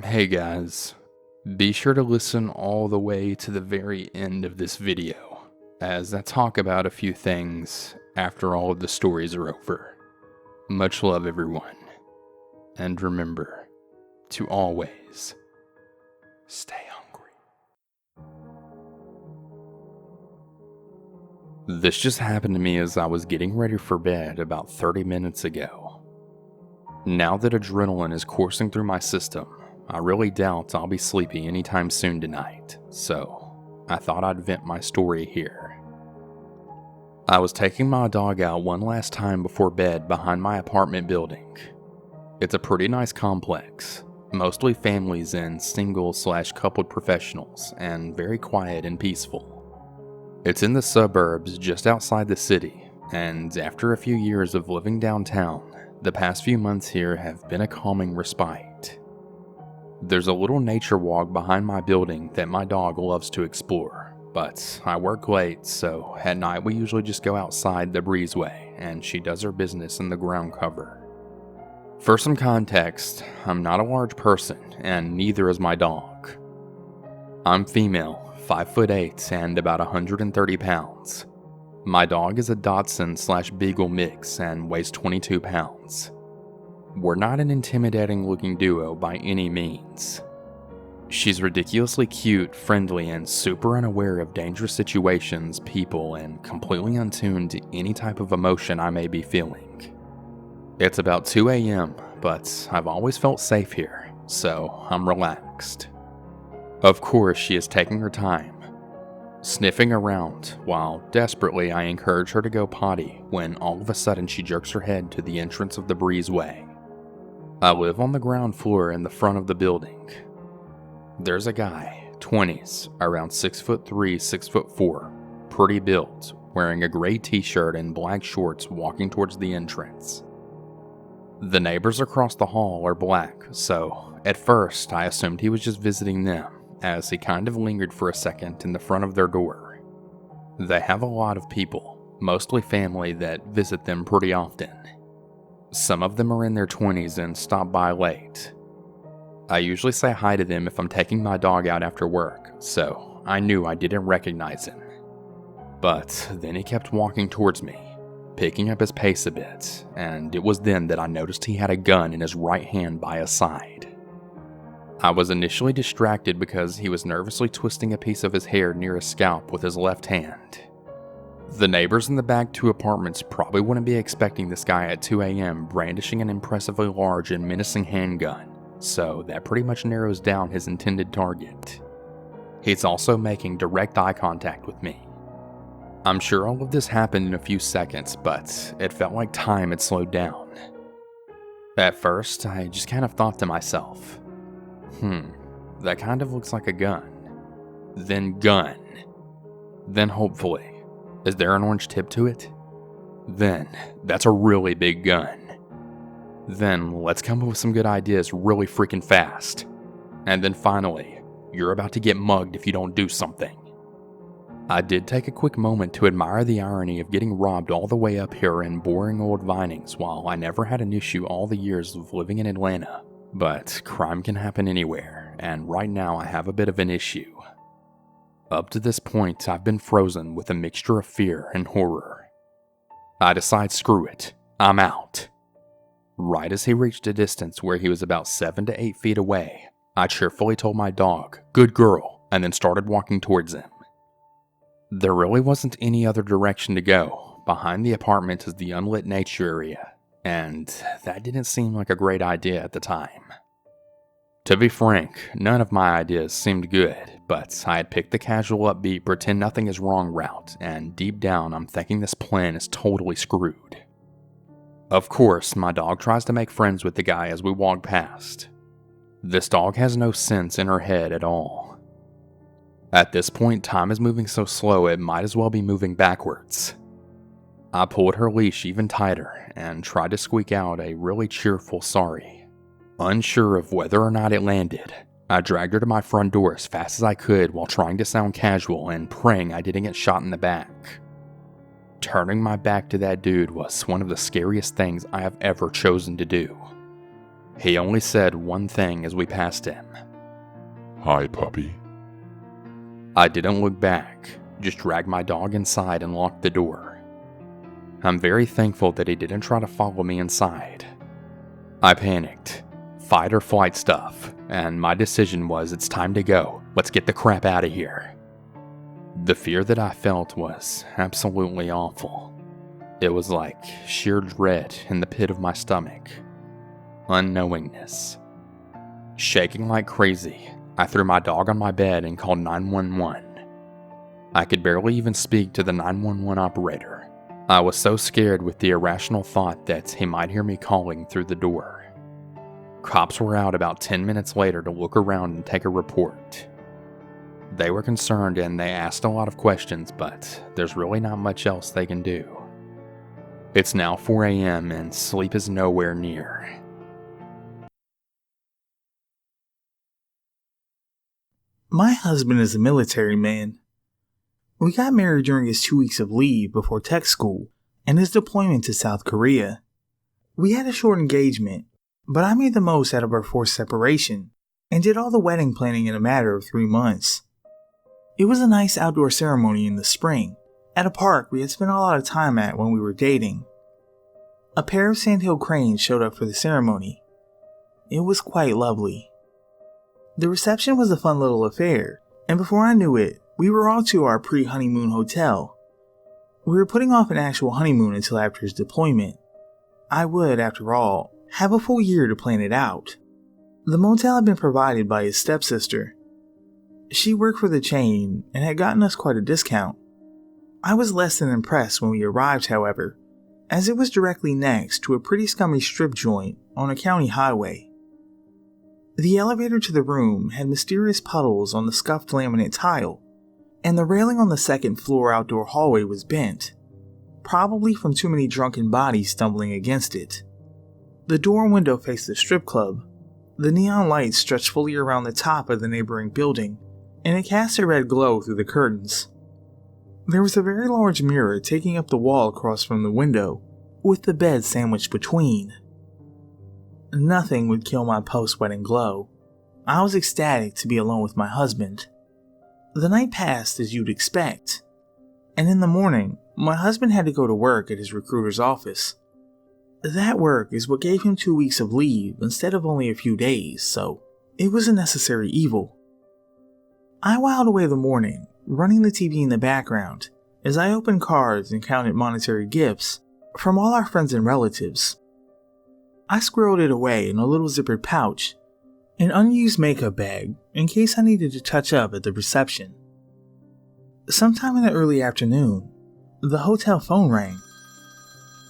Hey guys, be sure to listen all the way to the very end of this video, as I talk about a few things after all of the stories are over. Much love everyone, and remember to always stay hungry. This just happened to me as I was getting ready for bed about 30 minutes ago. Now that adrenaline is coursing through my system, I really doubt I'll be sleepy anytime soon tonight, so I thought I'd vent my story here. I was taking my dog out one last time before bed behind my apartment building. It's a pretty nice complex, mostly families and single/coupled professionals, and very quiet and peaceful. It's in the suburbs just outside the city, and after a few years of living downtown, the past few months here have been a calming respite. There's a little nature walk behind my building that my dog loves to explore, but I work late, so at night we usually just go outside the breezeway and she does her business in the ground cover. For some context, I'm not a large person and neither is my dog. I'm female, 5'8" and about 130 pounds. My dog is a Dachshund/Beagle mix and weighs 22 pounds. We're not an intimidating looking duo by any means. She's ridiculously cute, friendly, and super unaware of dangerous situations, people, and completely untuned to any type of emotion I may be feeling. It's about 2 a.m., but I've always felt safe here, so I'm relaxed. Of course, she is taking her time, sniffing around, while desperately I encourage her to go potty when all of a sudden she jerks her head to the entrance of the breezeway. I live on the ground floor in the front of the building. There's a guy, 20s, around 6'3", 6'4", pretty built, wearing a gray t-shirt and black shorts walking towards the entrance. The neighbors across the hall are black, so at first I assumed he was just visiting them, as he kind of lingered for a second in the front of their door. They have a lot of people, mostly family, that visit them pretty often. Some of them are in their 20s and stop by late. I usually say hi to them if I'm taking my dog out after work, so I knew I didn't recognize him. But then he kept walking towards me, picking up his pace a bit, and it was then that I noticed he had a gun in his right hand by his side. I was initially distracted because he was nervously twisting a piece of his hair near his scalp with his left hand. The neighbors in the back 2 apartments probably wouldn't be expecting this guy at 2 a.m. brandishing an impressively large and menacing handgun, so that pretty much narrows down his intended target. He's also making direct eye contact with me. I'm sure all of this happened in a few seconds, but it felt like time had slowed down. At first, I just kind of thought to myself, that kind of looks like a gun. Then gun. Then hopefully, is there an orange tip to it? Then, that's a really big gun. Then, let's come up with some good ideas really freaking fast. And then finally, you're about to get mugged if you don't do something. I did take a quick moment to admire the irony of getting robbed all the way up here in boring old Vinings while I never had an issue all the years of living in Atlanta. But crime can happen anywhere, and right now I have a bit of an issue. Up to this point, I've been frozen with a mixture of fear and horror. I decide screw it, I'm out. Right as he reached a distance where he was about 7 to 8 feet away, I cheerfully told my dog, "Good girl," and then started walking towards him. There really wasn't any other direction to go. Behind the apartment is the unlit nature area, and that didn't seem like a great idea at the time. To be frank, none of my ideas seemed good, but I had picked the casual upbeat pretend nothing is wrong route, and deep down I'm thinking this plan is totally screwed. Of course, my dog tries to make friends with the guy as we walk past. This dog has no sense in her head at all. At this point, time is moving so slow it might as well be moving backwards. I pulled her leash even tighter and tried to squeak out a really cheerful sorry. Unsure of whether or not it landed, I dragged her to my front door as fast as I could while trying to sound casual and praying I didn't get shot in the back. Turning my back to that dude was one of the scariest things I have ever chosen to do. He only said one thing as we passed him. "Hi, puppy." I didn't look back, just dragged my dog inside and locked the door. I'm very thankful that he didn't try to follow me inside. I panicked. Fight or flight stuff, and my decision was it's time to go. Let's get the crap out of here. The fear that I felt was absolutely awful. It was like sheer dread in the pit of my stomach. Unknowingness. Shaking like crazy, I threw my dog on my bed and called 911. I could barely even speak to the 911 operator. I was so scared with the irrational thought that he might hear me calling through the door. Cops were out about 10 minutes later to look around and take a report. They were concerned and they asked a lot of questions, but there's really not much else they can do. It's now 4 a.m. and sleep is nowhere near. My husband is a military man. We got married during his 2 weeks of leave before tech school and his deployment to South Korea. We had a short engagement, but I made the most out of our forced separation and did all the wedding planning in a matter of 3 months. It was a nice outdoor ceremony in the spring, at a park we had spent a lot of time at when we were dating. A pair of sandhill cranes showed up for the ceremony. It was quite lovely. The reception was a fun little affair, and before I knew it, we were all to our pre-honeymoon hotel. We were putting off an actual honeymoon until after his deployment. I would, after all, have a full year to plan it out. The motel had been provided by his stepsister. She worked for the chain and had gotten us quite a discount. I was less than impressed when we arrived, however, as it was directly next to a pretty scummy strip joint on a county highway. The elevator to the room had mysterious puddles on the scuffed laminate tile, and the railing on the second floor outdoor hallway was bent, probably from too many drunken bodies stumbling against it. The door and window faced the strip club. The neon lights stretched fully around the top of the neighboring building, and it cast a red glow through the curtains. There was a very large mirror taking up the wall across from the window, with the bed sandwiched between. Nothing would kill my post-wedding glow. I was ecstatic to be alone with my husband. The night passed as you'd expect, and in the morning, my husband had to go to work at his recruiter's office. That work is what gave him 2 weeks of leave instead of only a few days, so it was a necessary evil. I whiled away the morning, running the TV in the background, as I opened cards and counted monetary gifts from all our friends and relatives. I squirreled it away in a little zippered pouch, an unused makeup bag in case I needed to touch up at the reception. Sometime in the early afternoon, the hotel phone rang.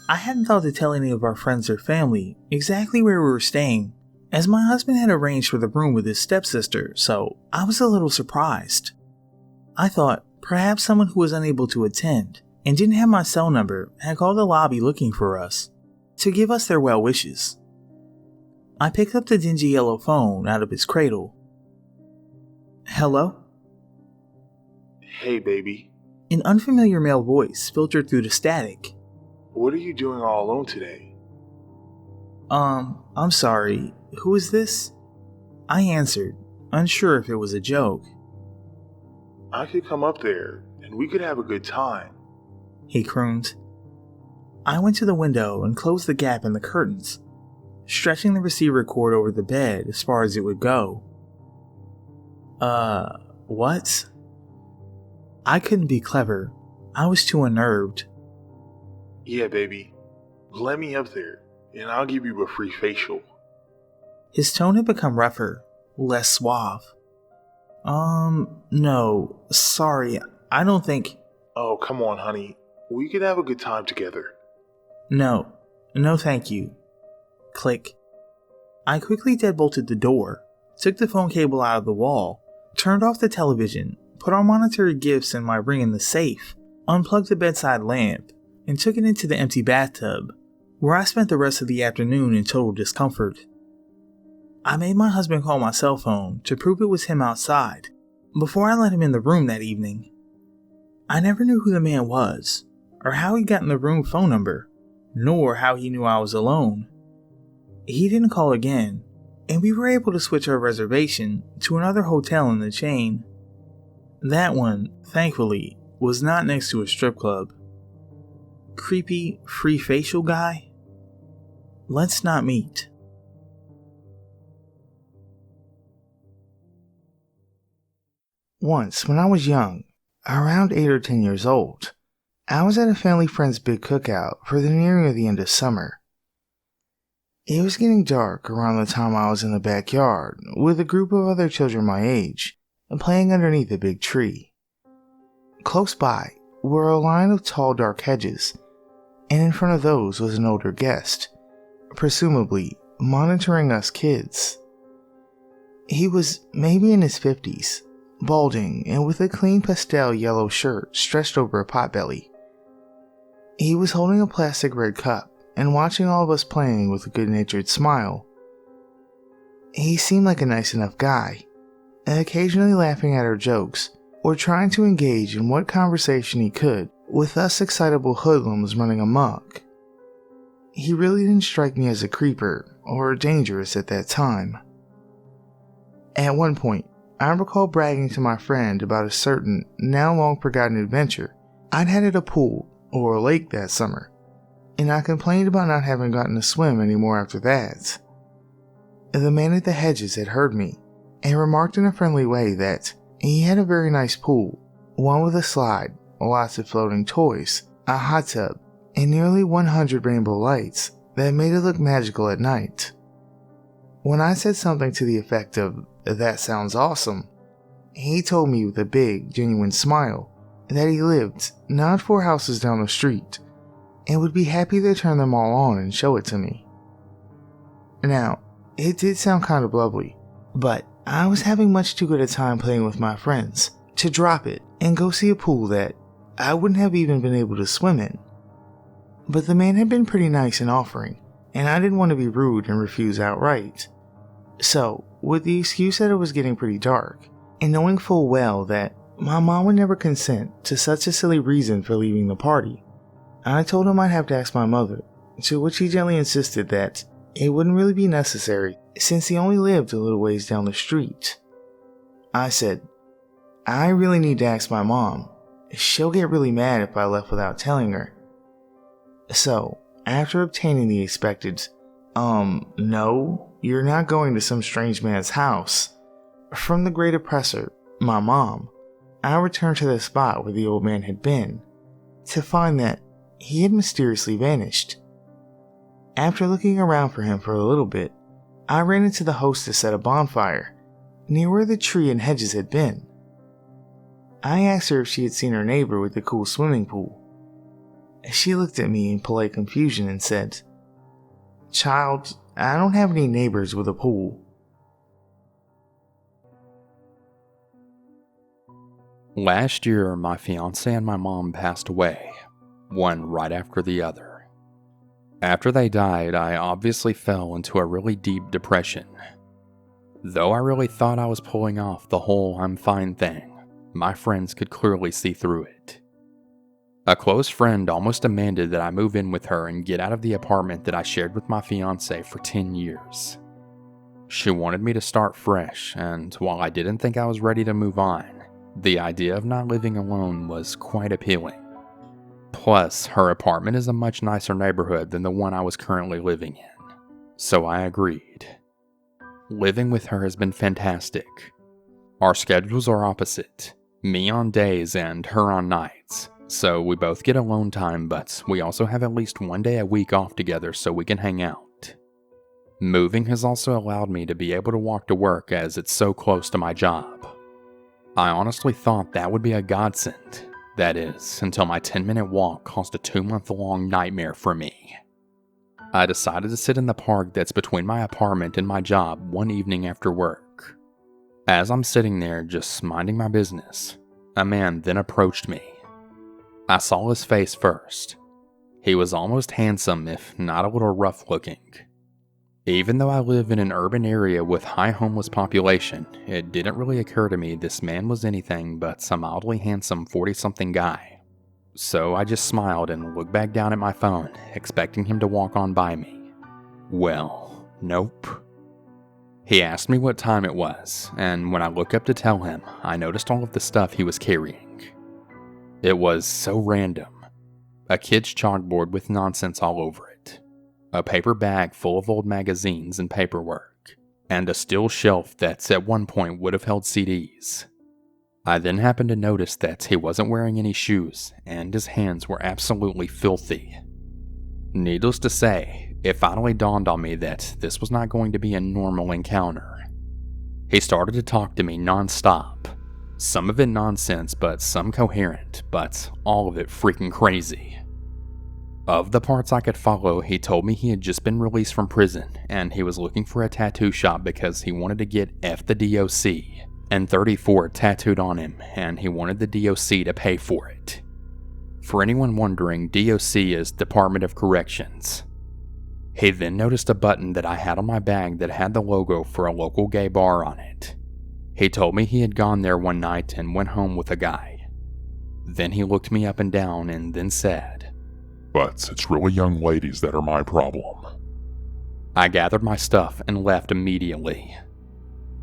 I hadn't thought to tell any of our friends or family exactly where we were staying, as my husband had arranged for the room with his stepsister, so I was a little surprised. I thought perhaps someone who was unable to attend and didn't have my cell number had called the lobby looking for us, to give us their well wishes. I picked up the dingy yellow phone out of its cradle. Hello? Hey, baby. An unfamiliar male voice filtered through the static. What are you doing all alone today? I'm sorry. Who is this? I answered, unsure if it was a joke. I could come up there, and we could have a good time. He crooned. I went to the window and closed the gap in the curtains, stretching the receiver cord over the bed as far as it would go. What? I couldn't be clever. I was too unnerved. Yeah, baby. Let me up there, and I'll give you a free facial. His tone had become rougher, less suave. No, sorry, I don't think... Oh, come on, honey. We could have a good time together. No thank you. Click. I quickly deadbolted the door, took the phone cable out of the wall, turned off the television, put our monetary gifts and my ring in the safe, unplugged the bedside lamp, and took it into the empty bathtub, where I spent the rest of the afternoon in total discomfort. I made my husband call my cell phone to prove it was him outside, before I let him in the room that evening. I never knew who the man was, or how he'd gotten the room phone number, nor how he knew I was alone. He didn't call again, and we were able to switch our reservation to another hotel in the chain. That one, thankfully, was not next to a strip club. Creepy, free facial guy? Let's not meet. Once, when I was young, around 8 or 10 years old, I was at a family friend's big cookout for the nearing of the end of summer. It was getting dark around the time I was in the backyard with a group of other children my age, playing underneath a big tree. Close by were a line of tall dark hedges, and in front of those was an older guest, presumably monitoring us kids. He was maybe in his 50s, balding and with a clean pastel yellow shirt stretched over a potbelly. He was holding a plastic red cup and watching all of us playing with a good-natured smile. He seemed like a nice enough guy, occasionally laughing at our jokes or trying to engage in what conversation he could with us excitable hoodlums running amok. He really didn't strike me as a creeper or dangerous at that time. At one point, I recall bragging to my friend about a certain, now long forgotten adventure I'd had at a pool or a lake that summer, and I complained about not having gotten to swim anymore after that. The man at the hedges had heard me and remarked in a friendly way that he had a very nice pool, one with a slide, lots of floating toys, a hot tub, and nearly 100 rainbow lights that made it look magical at night. When I said something to the effect of, "That sounds awesome," he told me with a big, genuine smile that he lived not 4 houses down the street and would be happy to turn them all on and show it to me. Now, it did sound kind of lovely, but I was having much too good a time playing with my friends to drop it and go see a pool that I wouldn't have even been able to swim in. But the man had been pretty nice in offering, and I didn't want to be rude and refuse outright. So, with the excuse that it was getting pretty dark, and knowing full well that my mom would never consent to such a silly reason for leaving the party, I told him I'd have to ask my mother, to which he gently insisted that it wouldn't really be necessary since he only lived a little ways down the street. I said, "I really need to ask my mom. She'll get really mad if I left without telling her." So, after obtaining the expected, "No, you're not going to some strange man's house," from the great oppressor, my mom, I returned to the spot where the old man had been, to find that he had mysteriously vanished. After looking around for him for a little bit, I ran into the hostess at a bonfire, near where the tree and hedges had been. I asked her if she had seen her neighbor with the cool swimming pool. She looked at me in polite confusion and said, "Child, I don't have any neighbors with a pool." Last year, my fiance and my mom passed away, one right after the other. After they died, I obviously fell into a really deep depression. Though I really thought I was pulling off the whole "I'm fine" thing, my friends could clearly see through it. A close friend almost demanded that I move in with her and get out of the apartment that I shared with my fiance for 10 years. She wanted me to start fresh, and while I didn't think I was ready to move on, the idea of not living alone was quite appealing. Plus, her apartment is a much nicer neighborhood than the one I was currently living in, so I agreed. Living with her has been fantastic. Our schedules are opposite, me on days and her on nights, so we both get alone time, but we also have at least one day a week off together so we can hang out. Moving has also allowed me to be able to walk to work as it's so close to my job. I honestly thought that would be a godsend. That is, until my 10-minute walk caused a 2-month-long nightmare for me. I decided to sit in the park that's between my apartment and my job one evening after work. As I'm sitting there just minding my business, a man then approached me. I saw his face first. He was almost handsome, if not a little rough looking. Even though I live in an urban area with high homeless population, it didn't really occur to me this man was anything but some oddly handsome 40-something guy. So I just smiled and looked back down at my phone, expecting him to walk on by me. Well, Nope. He asked me what time it was, and when I looked up to tell him, I noticed all of the stuff he was carrying. It was so random. A kid's chalkboard with nonsense all over it, a paper bag full of old magazines and paperwork, and a steel shelf that at one point would have held CDs. I then happened to notice that he wasn't wearing any shoes, and his hands were absolutely filthy. Needless to say, it finally dawned on me that this was not going to be a normal encounter. He started to talk to me non-stop. Some of it nonsense, but some coherent, but all of it freaking crazy. Of the parts I could follow, he told me he had just been released from prison, and he was looking for a tattoo shop because he wanted to get F the DOC, and 34 tattooed on him, and he wanted the DOC to pay for it. For anyone wondering, DOC is Department of Corrections. He then noticed a button that I had on my bag that had the logo for a local gay bar on it. He told me he had gone there one night and went home with a guy. Then he looked me up and down and then said, "But it's really young ladies that are my problem." I gathered my stuff and left immediately.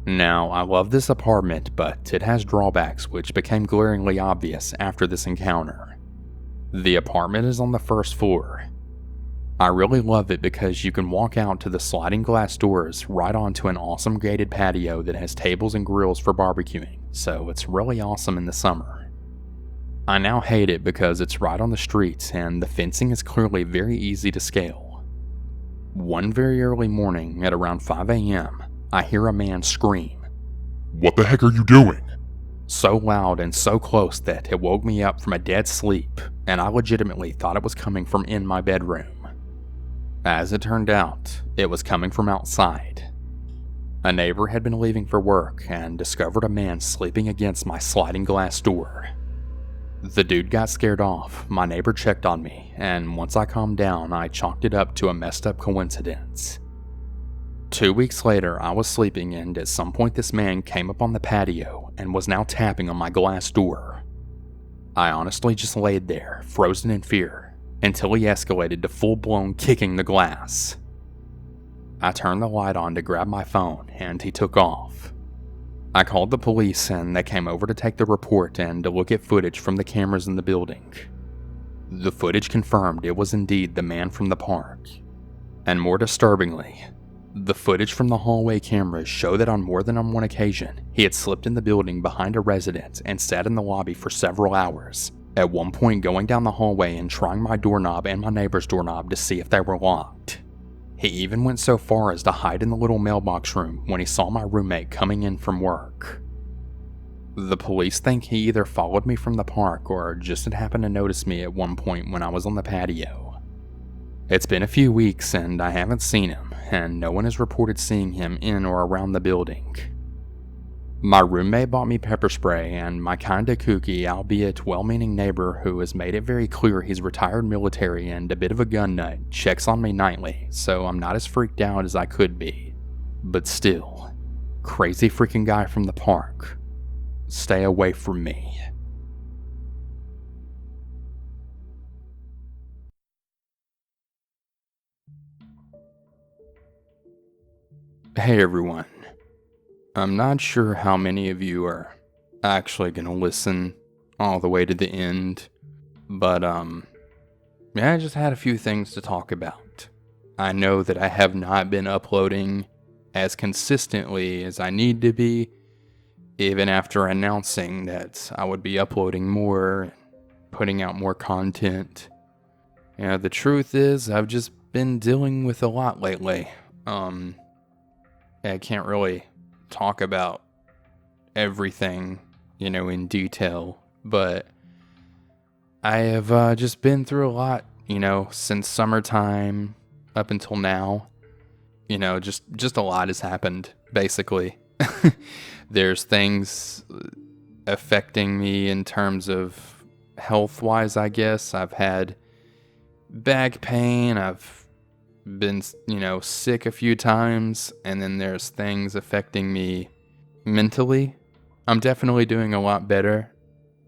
Now, I love this apartment, but it has drawbacks which became glaringly obvious after this encounter. The apartment is on the first floor. I really love it because you can walk out to the sliding glass doors right onto an awesome gated patio that has tables and grills for barbecuing, so it's really awesome in the summer. I now hate it because it's right on the street and the fencing is clearly very easy to scale. One very early morning at around 5 a.m., I hear a man scream, "What the heck are you doing?" so loud and so close that it woke me up from a dead sleep, and I legitimately thought it was coming from in my bedroom. As it turned out, it was coming from outside. A neighbor had been leaving for work and discovered a man sleeping against my sliding glass door. The dude got scared off, my neighbor checked on me, and once I calmed down, I chalked it up to a messed up coincidence. 2 weeks later, I was sleeping, and at some point this man came up on the patio and was now tapping on my glass door. I honestly just laid there, frozen in fear, until he escalated to full-blown kicking the glass. I turned the light on to grab my phone, and he took off. I called the police, and they came over to take the report and to look at footage from the cameras in the building. The footage confirmed it was indeed the man from the park. And more disturbingly, the footage from the hallway cameras show that on more than one occasion, he had slipped in the building behind a resident and sat in the lobby for several hours, at one point going down the hallway and trying my doorknob and my neighbor's doorknob to see if they were locked. He even went so far as to hide in the little mailbox room when he saw my roommate coming in from work. The police think he either followed me from the park or just had happened to notice me at one point when I was on the patio. It's been a few weeks and I haven't seen him, and no one has reported seeing him in or around the building. My roommate bought me pepper spray, and my kinda kooky, albeit well-meaning neighbor who has made it very clear he's retired military and a bit of a gun nut checks on me nightly, so I'm not as freaked out as I could be. But still, crazy freaking guy from the park. Stay away from me. Hey everyone. I'm not sure how many of you are actually gonna listen all the way to the end, but I just had a few things to talk about. I know that I have not been uploading as consistently as I need to be, even after announcing that I would be uploading more and putting out more content. The truth is, I've just been dealing with a lot lately. I can't really talk about everything, in detail, but I have just been through a lot, since summertime up until now. Just a lot has happened, basically. There's things affecting me in terms of health-wise, I guess. I've had back pain, I've been, sick a few times, and then there's things affecting me mentally. I'm definitely doing a lot better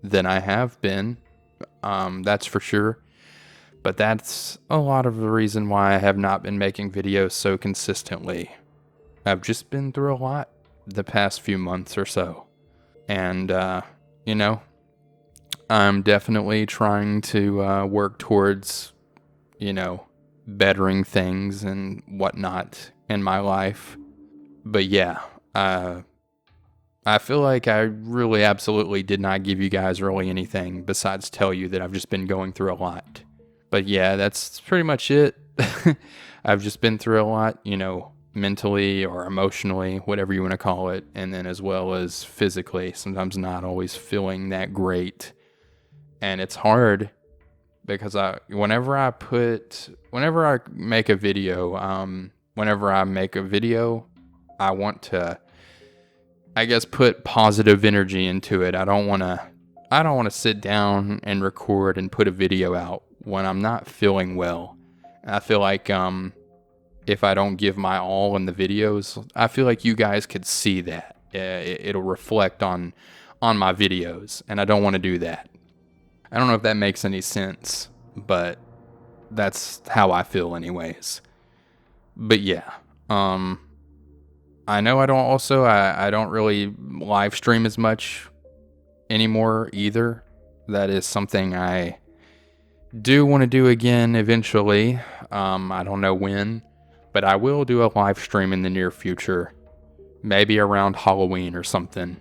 than I have been, that's for sure. But that's a lot of the reason why I have not been making videos so consistently. I've just been through a lot the past few months or so. And, you know, I'm definitely trying to work towards, you know, bettering things and whatnot in my life. But yeah, I feel like I really absolutely did not give you guys really anything besides tell you that I've just been going through a lot. But yeah, that's pretty much it. I've just been through a lot, you know, mentally or emotionally, whatever you want to call it. And then as well as physically, sometimes not always feeling that great. And it's hard because whenever I make a video, I want to, I guess, put positive energy into it. I don't want to sit down and record and put a video out when I'm not feeling well. I feel like if I don't give my all in the videos, I feel like you guys could see that. It'll reflect on my videos, and I don't want to do that. I don't know if that makes any sense, but that's how I feel anyways. But yeah, I know I don't really live stream as much anymore either. That is something I do want to do again eventually. I don't know when, but I will do a live stream in the near future. Maybe around Halloween or something.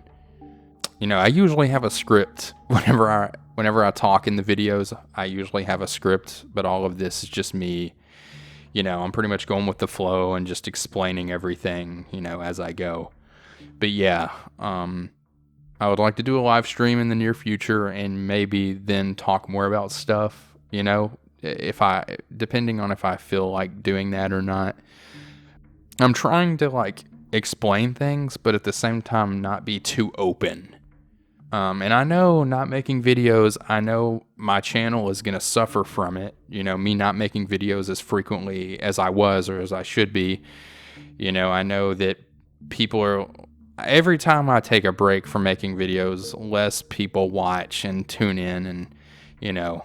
You know, I usually have a script whenever I talk in the videos. I usually have a script, but all of this is just me. You know, I'm pretty much going with the flow and just explaining everything, you know, as I go. But yeah, I would like to do a live stream in the near future and maybe then talk more about stuff, you know, depending on if I feel like doing that or not. I'm trying to like explain things, but at the same time not be too open. And I know not making videos, I know my channel is going to suffer from it. You know, me not making videos as frequently as I was or as I should be. You know, I know that every time I take a break from making videos, less people watch and tune in. And, you know,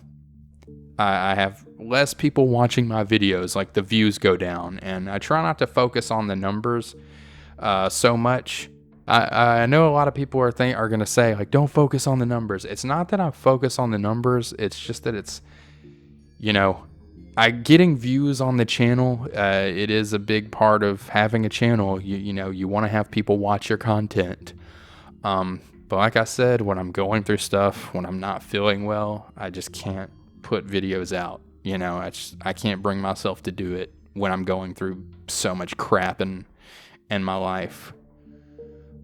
I have less people watching my videos, like the views go down. And I try not to focus on the numbers so much. I know a lot of people are going to say, like, don't focus on the numbers. It's not that I focus on the numbers. It's just that it's, you know, getting views on the channel. It is a big part of having a channel. You know, you want to have people watch your content. But like I said, when I'm going through stuff, when I'm not feeling well, I just can't put videos out. You know, I can't bring myself to do it when I'm going through so much crap in my life.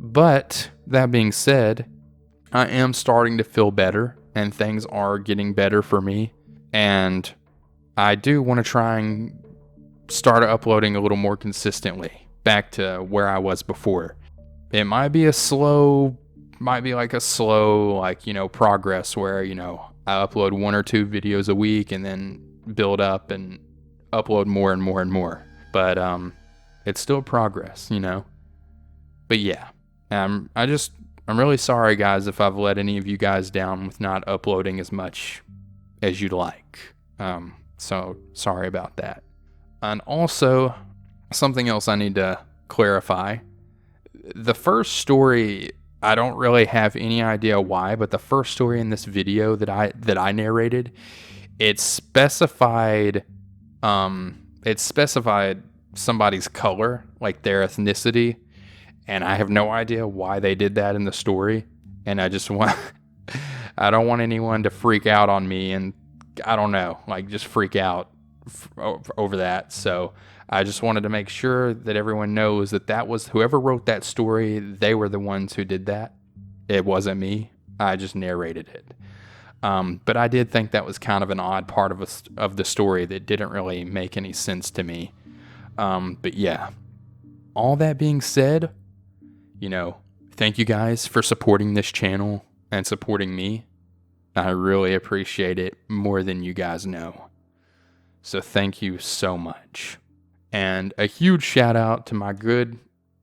But that being said, I am starting to feel better and things are getting better for me. And I do want to try and start uploading a little more consistently back to where I was before. It might be like a slow, like, you know, progress where, you know, I upload 1 or 2 videos a week and then build up and upload more and more and more. But it's still progress, you know. But yeah. I'm really sorry, guys, if I've let any of you guys down with not uploading as much as you'd like. So sorry about that. And also, something else I need to clarify. The first story, I don't really have any idea why, but the first story in this video that I narrated, it specified somebody's color, like their ethnicity. And I have no idea why they did that in the story. And I don't want anyone to freak out on me and, I don't know, like just freak out over that. So I just wanted to make sure that everyone knows that was whoever wrote that story, they were the ones who did that. It wasn't me. I just narrated it. But I did think that was kind of an odd part of the story that didn't really make any sense to me. But yeah, all that being said, you know, thank you guys for supporting this channel and supporting me. I really appreciate it more than you guys know. So thank you so much. And a huge shout out to my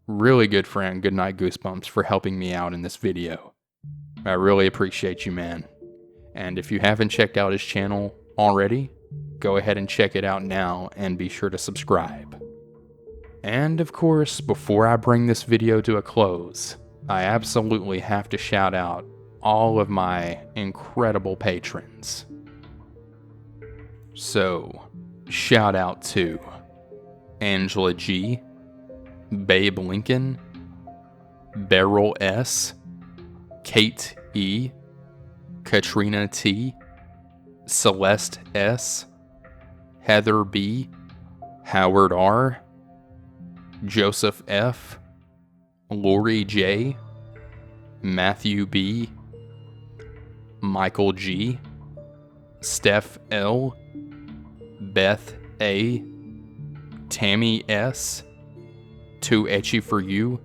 really good friend, Goodnite Goosebumps, for helping me out in this video. I really appreciate you, man. And if you haven't checked out his channel already, Go ahead and check it out now and be sure to subscribe. And of course, before I bring this video to a close, I absolutely have to shout out all of my incredible patrons. So, shout out to Angela G, Babe Lincoln, Beryl S, Kate E, Katrina T, Celeste S, Heather B, Howard R, Joseph F, Lori J, Matthew B, Michael G, Steph L, Beth A, Tammy S, Too Etchy For You,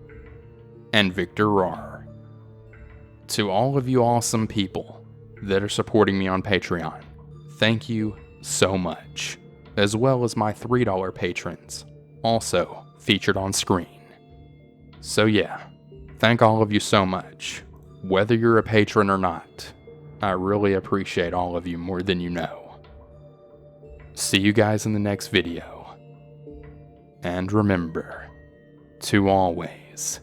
and Victor R. To all of you awesome people that are supporting me on Patreon, thank you so much, as well as my $3 patrons, also featured on screen. So yeah, thank all of you so much. Whether you're a patron or not, I really appreciate all of you more than you know. See you guys in the next video. And remember to always